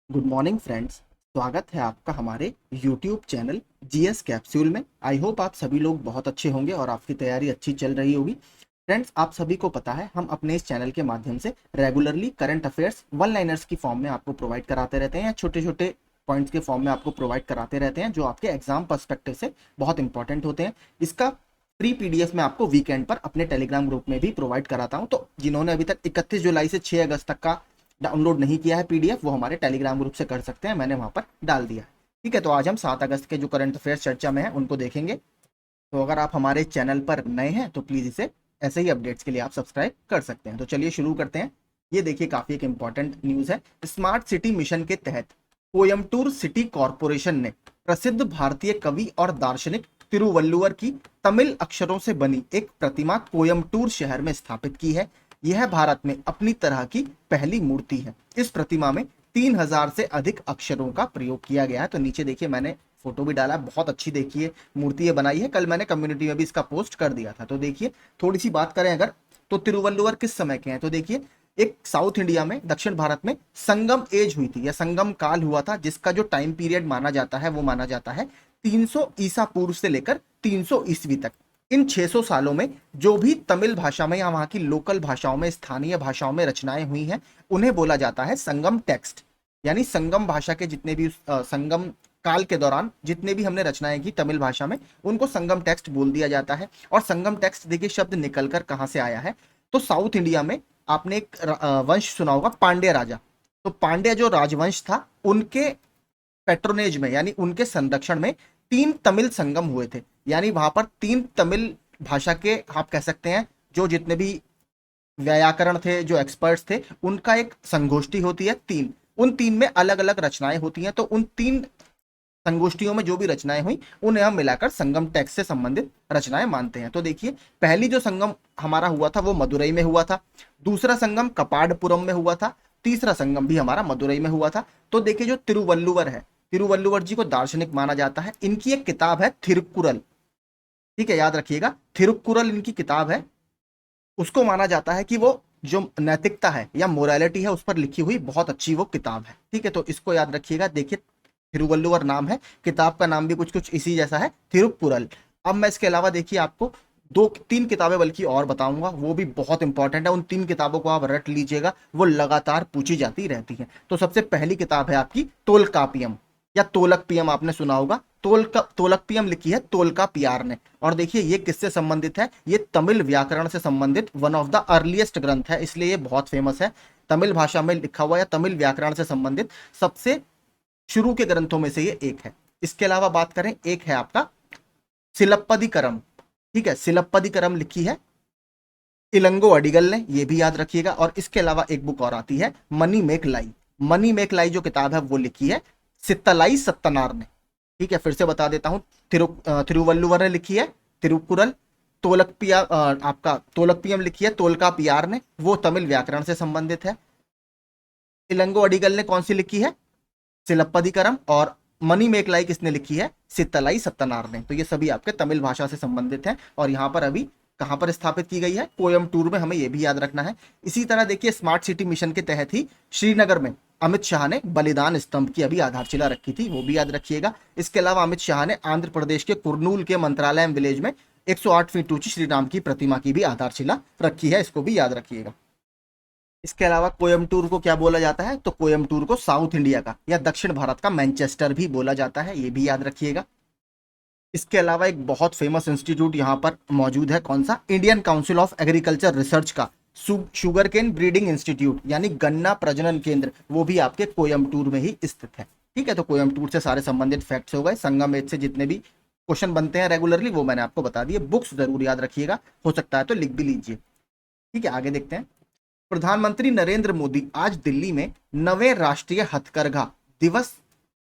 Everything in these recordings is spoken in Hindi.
Good morning friends. स्वागत है आपका हमारे यूट्यूब चैनल जीएस कैप्सूल में। आई होप आप सभी लोग बहुत अच्छे होंगे और आपकी तैयारी अच्छी चल रही होगी। फ्रेंड्स, आप सभी को पता है हम अपने इस चैनल के माध्यम से regularly current affairs one liners की फॉर्म में आपको प्रोवाइड कराते रहते हैं या छोटे छोटे पॉइंट्स के फॉर्म में आपको प्रोवाइड कराते रहते हैं जो आपके एग्जाम पर्सपेक्टिव से बहुत इंपॉर्टेंट होते हैं। इसका फ्री पीडीएफ मैं आपको वीकेंड पर अपने टेलीग्राम ग्रुप में भी प्रोवाइड कराता हूं। तो जिन्होंने अभी तक 31 जुलाई से 6 अगस्त तक का डाउनलोड नहीं किया है पीडीएफ, वो हमारे टेलीग्राम ग्रुप से कर सकते हैं, मैंने वहां पर डाल दिया है। ठीक है, तो आज हम 7 अगस्त के जो करंट अफेयर्स चर्चा में है उनको देखेंगे। तो अगर आप हमारे चैनल पर नए हैं तो प्लीज इसे ऐसे ही अपडेट्स के लिए आप सब्सक्राइब कर सकते हैं। तो चलिए शुरू करते हैं। ये देखिए, काफी एक इंपॉर्टेंट न्यूज है। स्मार्ट सिटी मिशन के तहत कोयम्बटूर सिटी कॉरपोरेशन ने प्रसिद्ध भारतीय कवि और दार्शनिक तिरुवल्लुवर की तमिल अक्षरों से बनी एक प्रतिमा कोयम्बटूर शहर में स्थापित की है। यह भारत में अपनी तरह की पहली मूर्ति है। इस प्रतिमा में 3000 से अधिक अक्षरों का प्रयोग किया गया है। तो नीचे देखिए, मैंने फोटो भी डाला, बहुत अच्छी देखिए मूर्ति ये बनाई है। कल मैंने कम्युनिटी में भी इसका पोस्ट कर दिया था। तो देखिए, थोड़ी सी बात करें अगर, तो तिरुवल्लुवर किस समय के हैं, तो देखिए एक साउथ इंडिया में, दक्षिण भारत में संगम एज हुई थी या संगम काल हुआ था, जिसका जो टाइम पीरियड माना जाता है वो माना जाता है 300 ईसा पूर्व से लेकर 300 ईस्वी तक। इन 600 सालों में जो भी तमिल भाषा में या वहां की लोकल भाषाओं में, स्थानीय भाषाओं में रचनाएं हुई हैं, उन्हें बोला जाता है संगम टेक्स्ट। यानी संगम भाषा के जितने भी संगम काल के दौरान जितने भी हमने रचनाएं की तमिल भाषा में, उनको संगम टेक्स्ट बोल दिया जाता है। और संगम टेक्स्ट देखिए शब्द निकलकर कहां से आया है, तो साउथ इंडिया में आपने एक वंश सुना होगा, पांड्य राजा। तो पांड्य जो राजवंश था, उनके पेट्रोनेज में यानी उनके संरक्षण में 3 तमिल संगम हुए थे। यानी वहां पर 3 तमिल भाषा के, आप कह सकते हैं, जो जितने भी व्याकरण थे, जो एक्सपर्ट्स थे, उनका एक संगोष्ठी होती है 3। उन 3 में अलग अलग रचनाएं होती हैं। तो उन 3 संगोष्ठियों में जो भी रचनाएं हुई, उन्हें हम मिलाकर संगम टेक्स्ट से संबंधित रचनाएं मानते हैं। तो देखिए, पहली जो संगम हमारा हुआ था वो मदुरई में हुआ था। दूसरा संगम कपाडपुरम में हुआ था। तीसरा संगम भी हमारा मदुरई में हुआ था। तो देखिए, जो तिरुवल्लुवर है, तिरुवल्लुवर जी को दार्शनिक माना जाता है। इनकी एक किताब है थिरुकुरल। ठीक है, याद रखिएगा, थिरुकुरल इनकी किताब है। उसको माना जाता है कि वो जो नैतिकता है या मोरालिटी है उस पर लिखी हुई बहुत अच्छी वो किताब है। ठीक है, तो इसको याद रखिएगा। देखिए, थिरुवल्लुवर नाम है, किताब का नाम भी कुछ कुछ इसी जैसा है, थिरुकुरल। अब मैं इसके अलावा देखिए आपको 2-3 किताबें बल्कि और बताऊंगा, वो भी बहुत इंपॉर्टेंट है। उन 3 किताबों को आप रट लीजिएगा, वो लगातार पूछी जाती रहती है। तो सबसे पहली किताब है आपकी तोलकापियम या तोलकपियम, आपने सुना होगा। तोलकपियम लिखी है तोलकापियार ने। और देखिए, ये किससे संबंधित है, ये तमिल व्याकरण से संबंधित वन ऑफ द अर्लीस्ट ग्रंथ है, इसलिए ये बहुत फेमस है। तमिल भाषा में लिखा हुआ या तमिल व्याकरण से संबंधित सबसे शुरू के ग्रंथों में से ये एक है। इसके अलावा बात करें, एक है आपका सिलप्पदिकरम। ठीक है, सिलप्पदिकरम लिखी है इलंगो अडिगल ने, ये भी याद रखिएगा। और इसके अलावा एक बुक और आती है मनी मेक लाई। मनी मेक लाई जो किताब है वो लिखी है सित्तलाई सत्तनार ने। ठीक है, फिर से बता देता हूं, तिरुवल्लुवर ने लिखी है तिरुकुरल। आपका तोलकपियम लिखी है तोलका पियार ने, वो तमिल व्याकरण से संबंधित है। इलंगो अडिगल ने कौन सी लिखी है, सिलप्पदिकरम। और मनी मेकलाई किसने लिखी है, सित्तलाई सत्तनार ने। तो ये सभी आपके तमिल भाषा से संबंधित हैं। और यहाँ पर अभी कहां पर स्थापित की गई है, कोयम्बटूर में, हमें यह भी याद रखना है। इसी तरह देखिए, स्मार्ट सिटी मिशन के तहत ही श्रीनगर में अमित शाह ने बलिदान स्तंभ की अभी आधारशिला रखी थी, वो भी याद रखिएगा। इसके अलावा अमित शाह ने आंध्र प्रदेश के कुर्नूल के मंत्रालय विलेज में 108 फीट ऊंची श्री राम की प्रतिमा की भी आधारशिला रखी है, इसको भी याद रखिएगा। इसके अलावा कोयम्बटूर को क्या बोला जाता है, तो कोयम्बटूर को साउथ इंडिया का या दक्षिण भारत का मैनचेस्टर भी बोला जाता है, ये भी याद रखिएगा। इसके अलावा एक बहुत फेमस इंस्टीट्यूट यहाँ पर मौजूद है, कौन सा, Indian council of agriculture research का शुगर केन ब्रीडिंग इंस्टीट्यूट यानी गन्ना प्रजनन केंद्र, वो भी आपके कोयम्बटूर में ही स्थित है। ठीक है, तो कोयम्बटूर से सारे संबंधित फैक्ट्स हो गए। संगम एज से जितने भी क्वेश्चन बनते हैं रेगुलरली, वो मैंने आपको बता दिए। बुक्स जरूर याद रखिएगा, हो सकता है तो लिख भी लीजिए। ठीक है, आगे देखते हैं। प्रधानमंत्री नरेंद्र मोदी आज दिल्ली में 9वें राष्ट्रीय हथकरघा दिवस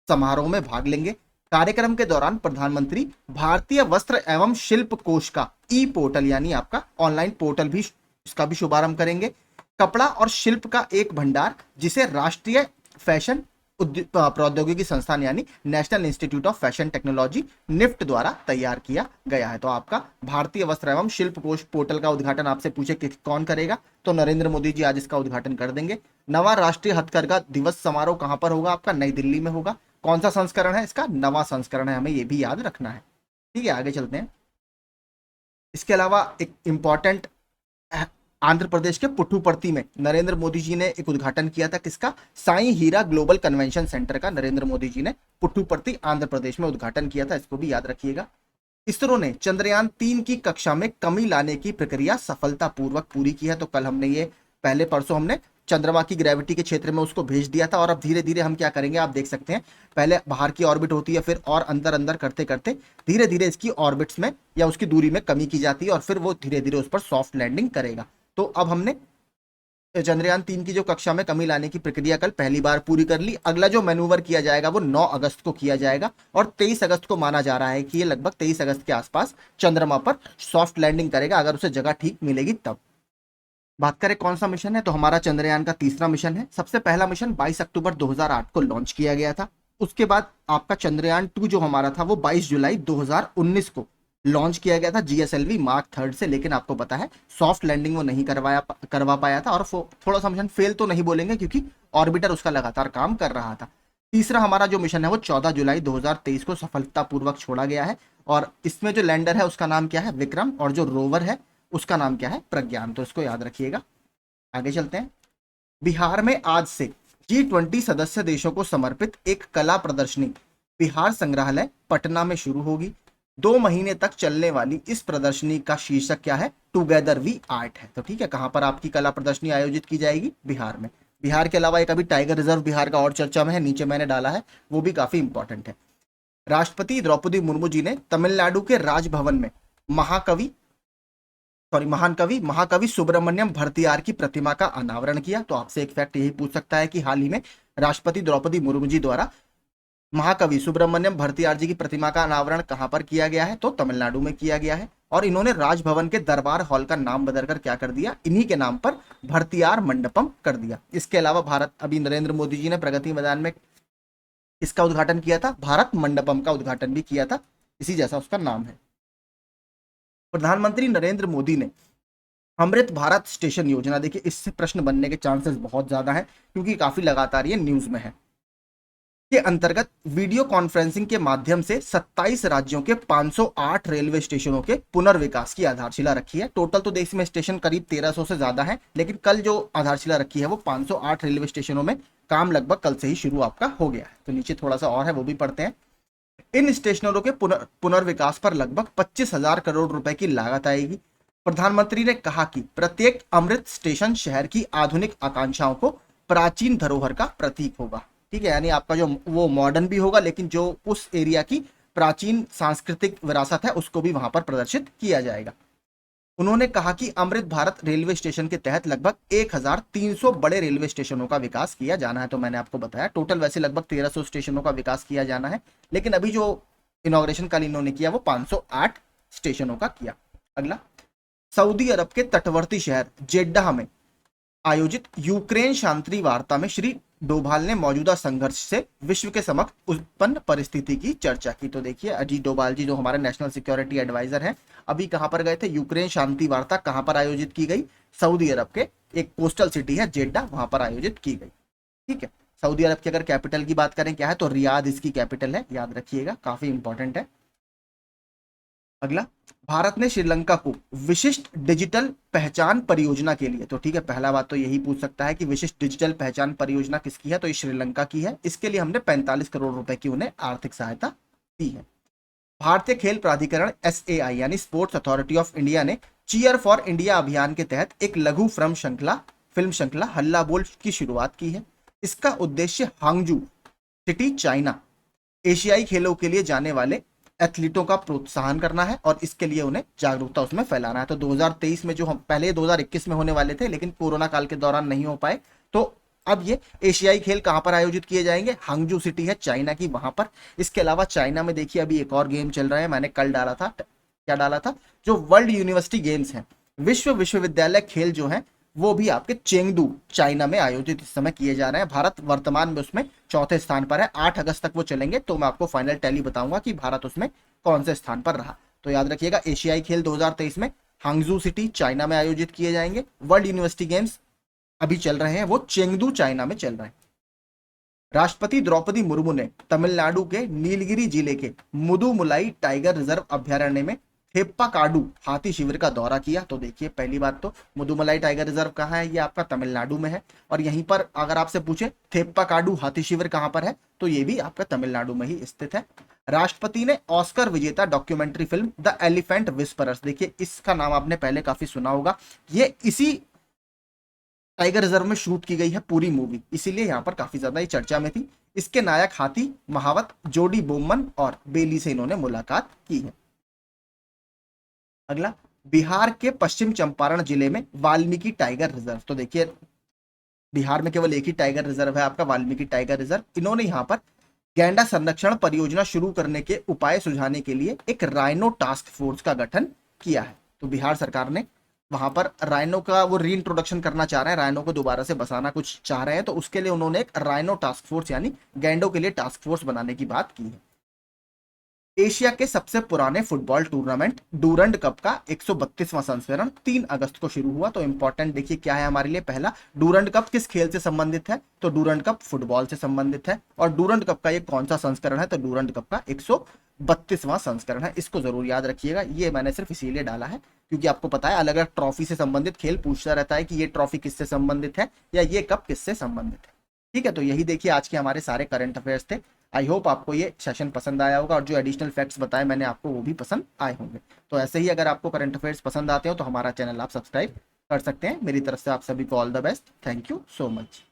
समारोह में भाग लेंगे। कार्यक्रम के दौरान प्रधानमंत्री भारतीय वस्त्र एवं शिल्प कोष का ई पोर्टल यानी आपका ऑनलाइन पोर्टल भी, इसका भी शुभारंभ करेंगे। कपड़ा और शिल्प का एक भंडार जिसे राष्ट्रीय फैशन प्रौद्योगिकी संस्थान यानी national institute of fashion technology NIFT द्वारा तैयार किया गया है। तो आपका भारतीय वस्त्र एवं शिल्प कोष पोर्टल का उद्घाटन आपसे पूछे कि कौन करेगा, तो नरेंद्र मोदी जी आज इसका उद्घाटन कर देंगे। नवा राष्ट्रीय हथकरघा दिवस समारोह कहां पर होगा? आपका नई दिल्ली में होगा। कौन सा संस्करण है इसका? नवा संस्करण है, हमें यह भी याद रखना है। ठीक है, आगे चलते हैं। इसके अलावा एक इंपॉर्टेंट, आंध्र प्रदेश के पुट्टुपर्ती में नरेंद्र मोदी जी ने एक उद्घाटन किया था। किसका? साईं हीरा ग्लोबल कन्वेंशन सेंटर का नरेंद्र मोदी जी ने पुट्टुपर्ती आंध्र प्रदेश में उद्घाटन किया था, इसको भी याद रखिएगा। इसरो ने चंद्रयान 3 की कक्षा में कमी लाने की प्रक्रिया सफलतापूर्वक पूरी की है। तो कल हमने ये पहले परसों हमने चंद्रमा की ग्रेविटी के क्षेत्र में उसको भेज दिया था, और अब धीरे धीरे हम क्या करेंगे आप देख सकते हैं, पहले बाहर की ऑर्बिट होती है, फिर और अंदर अंदर करते करते धीरे धीरे इसकी ऑर्बिट्स में या उसकी दूरी में कमी की जाती है, और फिर वो धीरे धीरे उस पर सॉफ्ट लैंडिंग करेगा। तो अब हमने चंद्रयान 3 की जो कक्षा में कमी लाने की प्रक्रिया कल पहली बार पूरी कर ली। अगला जो मैनूवर किया जाएगा वो 9 अगस्त को किया जाएगा, और 23 अगस्त को माना जा रहा है कि ये लगभग 23 अगस्त के आसपास चंद्रमा पर सॉफ्ट लैंडिंग करेगा, अगर उसे जगह ठीक मिलेगी तब। बात करें कौन सा मिशन है, तो हमारा चंद्रयान का तीसरा मिशन है। सबसे पहला मिशन 22 अक्टूबर 2008 को लॉन्च किया गया था। उसके बाद आपका चंद्रयान 2 जो हमारा था वो 22 जुलाई 2019 को लॉन्च किया गया था GSLV मार्क 3 से, लेकिन आपको पता है सॉफ्ट लैंडिंग वो नहीं करवा पाया था, और थोड़ा सा मिशन फेल तो नहीं बोलेंगे क्योंकि ऑर्बिटर उसका लगातार काम कर रहा था। तीसरा हमारा जो मिशन है वो 14 जुलाई 2023 को सफलतापूर्वक छोड़ा गया है, और इसमें जो लैंडर है उसका नाम क्या है? विक्रम, और जो रोवर है उसका नाम क्या है? प्रज्ञान। तो इसको याद रखिएगा। आगे चलते हैं। बिहार में आज से G20 सदस्य देशों को समर्पित एक कला प्रदर्शनी बिहार संग्रहालय पटना में शुरू होगी। 2 महीने तक चलने वाली इस प्रदर्शनी का शीर्षक क्या है? टुगेदर वी आर्ट है। तो ठीक है, कहां पर आपकी कला प्रदर्शनी आयोजित की जाएगी? बिहार में। बिहार के अलावा एक अभी टाइगर रिजर्व बिहार का और चर्चा में है, नीचे मैंने डाला है, वो भी काफी इंपॉर्टेंट है। राष्ट्रपति द्रौपदी मुर्मू जी ने तमिलनाडु के राजभवन में महाकवि सुब्रमण्यम भरतियार की प्रतिमा का अनावरण किया। तो आपसे एक फैक्ट यही पूछ सकता है कि हाल ही में राष्ट्रपति द्रौपदी मुर्मू जी द्वारा महाकवि सुब्रमण्यम भरतियार जी की प्रतिमा का अनावरण कहां पर किया गया है? तो तमिलनाडु में किया गया है, और इन्होंने राजभवन के दरबार हॉल का नाम बदलकर क्या कर दिया? इन्हीं के नाम पर भरतियार मंडपम कर दिया। इसके अलावा अभी नरेंद्र मोदी जी ने प्रगति मैदान में इसका उद्घाटन किया था, भारत मंडपम का उद्घाटन भी किया था, इसी जैसा उसका नाम है। प्रधानमंत्री नरेंद्र मोदी ने अमृत भारत स्टेशन योजना, देखिए इससे प्रश्न बनने के चांसेस बहुत ज्यादा हैं क्योंकि काफी लगातार ये न्यूज में है, के अंतर्गत वीडियो कॉन्फ्रेंसिंग के माध्यम से 27 राज्यों के 508 रेलवे स्टेशनों के पुनर्विकास की आधारशिला रखी है। टोटल तो देश में स्टेशन करीब 1300 से ज्यादा है, लेकिन कल जो आधारशिला रखी है वो 508 रेलवे स्टेशनों में काम लगभग कल से ही शुरू आपका हो गया है। तो नीचे थोड़ा सा और है, वो भी पढ़ते हैं। इन स्टेशनों के पुनर्विकास पर लगभग 25,000 करोड़ रुपए की लागत आएगी। प्रधानमंत्री ने कहा कि प्रत्येक अमृत स्टेशन शहर की आधुनिक आकांक्षाओं को प्राचीन धरोहर का प्रतीक होगा। ठीक है, यानी आपका जो वो मॉडर्न भी होगा, लेकिन जो उस एरिया की प्राचीन सांस्कृतिक विरासत है उसको भी वहां पर प्रदर्शित किया जाएगा। उन्होंने कहा कि अमृत भारत रेलवे स्टेशन के तहत लगभग 1300 बड़े रेलवे स्टेशनों का विकास किया जाना है। तो मैंने आपको बताया टोटल वैसे लगभग 1300 स्टेशनों का विकास किया जाना है, लेकिन अभी जो इनॉग्रेशन कल इन्होंने किया वो 508 स्टेशनों का किया। अगला, सऊदी अरब के तटवर्ती शहर जेड्डाह में आयोजित यूक्रेन शांति वार्ता में श्री डोभाल ने मौजूदा संघर्ष से विश्व के समक्ष उत्पन्न परिस्थिति की चर्चा की। तो देखिए अजीत डोभाल जी जो हमारे नेशनल सिक्योरिटी एडवाइजर हैं, अभी कहां पर गए थे? यूक्रेन शांति वार्ता कहां पर आयोजित की गई? सऊदी अरब के एक कोस्टल सिटी है जेड्डा, वहां पर आयोजित की गई। ठीक है, सऊदी अरब की अगर कैपिटल की बात करें क्या है, तो रियाद इसकी कैपिटल है, याद रखिएगा, काफी इंपॉर्टेंट है। अगला, भारत ने श्रीलंका को विशिष्ट डिजिटल पहचान परियोजना के लिए, तो ठीक है पहला बात तो यही पूछ सकता है कि विशिष्ट डिजिटल पहचान परियोजना किसकी है, तो ये श्रीलंका की है। इसके लिए हमने 45 करोड़ रुपए की उन्हें आर्थिक सहायता दी है। भारतीय खेल प्राधिकरण SAI यानी स्पोर्ट्स अथॉरिटी ऑफ इंडिया ने चीयर फॉर इंडिया अभियान के तहत एक लघु फिल्म श्रृंखला हल्ला बोल की शुरुआत की है। इसका उद्देश्य हांगजू सिटी चाइना एशियाई खेलों के लिए जाने वाले एथलीटों का प्रोत्साहन करना है और इसके लिए उन्हें जागरूकता उसमें फैलाना है। तो 2023 में जो हम पहले 2021 में होने वाले थे लेकिन कोरोना काल के दौरान नहीं हो पाए, तो अब ये एशियाई खेल कहां पर आयोजित किए जाएंगे? हांगजू सिटी है चाइना की, वहां पर। इसके अलावा चाइना में देखिए अभी एक और गेम चल रहा है, मैंने कल डाला था, क्या डाला था, जो वर्ल्ड यूनिवर्सिटी गेम्स हैं, विश्वविद्यालय खेल जो है वो भी आपके चेंगडू चाइना में आयोजित इस समय किए जा रहे हैं। भारत वर्तमान में उसमें चौथे स्थान पर है। 8 अगस्त तक वो चलेंगे तो मैं आपको फाइनल टैली बताऊंगा कि भारत उसमें कौन से स्थान पर रहा। तो याद रखिएगा, एशियाई खेल 2023 में हांगजू सिटी चाइना में आयोजित किए जाएंगे। वर्ल्ड यूनिवर्सिटी गेम्स अभी चल रहे हैं, वो चेंगडू चाइना में चल रहे हैं। राष्ट्रपति द्रौपदी मुर्मू ने तमिलनाडु के नीलगिरी जिले के मुदुमुलाई टाइगर रिजर्व अभ्यारण्य में थेप्पाकाडू हाथी शिविर का दौरा किया। तो देखिए, पहली बात तो मुदुमलाई टाइगर रिजर्व कहाँ है, ये आपका तमिलनाडु में है। और यहीं पर अगर आपसे पूछे थेप्पाकाडू हाथी शिविर कहाँ पर है, तो ये भी आपका तमिलनाडु में ही स्थित है। राष्ट्रपति ने ऑस्कर विजेता documentary film the elephant whisperers, देखिए इसका नाम आपने पहले काफी सुना होगा, ये इसी टाइगर रिजर्व में शूट की गई है पूरी मूवी, इसीलिए यहाँ पर काफी ज्यादा ये चर्चा में थी। इसके नायक हाथी महावत जोडी बोमन और बेली से इन्होंने मुलाकात की है। अगला, बिहार के पश्चिम चंपारण जिले में वाल्मीकि टाइगर रिजर्व। तो देखिए, बिहार में केवल एक ही टाइगर रिजर्व है आपका, वाल्मीकि टाइगर रिजर्व। इन्होंने यहाँ पर गैंडा संरक्षण परियोजना शुरू करने के उपाय सुझाने के लिए एक राइनो टास्क फोर्स का गठन किया है। तो बिहार सरकार ने वहां पर राइनो का वो री इंट्रोडक्शन करना चाह रहे हैं, राइनो को दोबारा से बसाना कुछ चाह रहे हैं, तो उसके लिए उन्होंने एक राइनो टास्क फोर्स यानी गैंडों के लिए टास्क फोर्स बनाने की बात की है। एशिया के सबसे पुराने फुटबॉल टूर्नामेंट डूरंड कप का 132वां संस्करण 3 अगस्त को शुरू हुआ। तो इंपॉर्टेंट देखिए क्या है हमारे लिए, पहला, डूरंड कप किस खेल से संबंधित है, तो डूरंड कप फुटबॉल से संबंधित है। और डूरंड कप का ये कौन सा संस्करण है, तो डूरंड कप का 132वां संस्करण है। इसको जरूर याद रखिएगा, ये मैंने सिर्फ इसीलिए डाला है क्योंकि आपको पता है अलग अलग ट्रॉफी से संबंधित खेल पूछता रहता है कि ये ट्रॉफी किससे संबंधित है या ये कप किससे संबंधित है। ठीक है, तो यही देखिए आज के हमारे सारे करंट अफेयर्स थे। आई होप आपको ये सेशन पसंद आया होगा और जो एडिशनल फैक्ट्स बताए मैंने आपको वो भी पसंद आए होंगे। तो ऐसे ही अगर आपको करंट अफेयर्स पसंद आते हो तो हमारा चैनल आप सब्सक्राइब कर सकते हैं। मेरी तरफ से आप सभी को all the best. Thank you so much.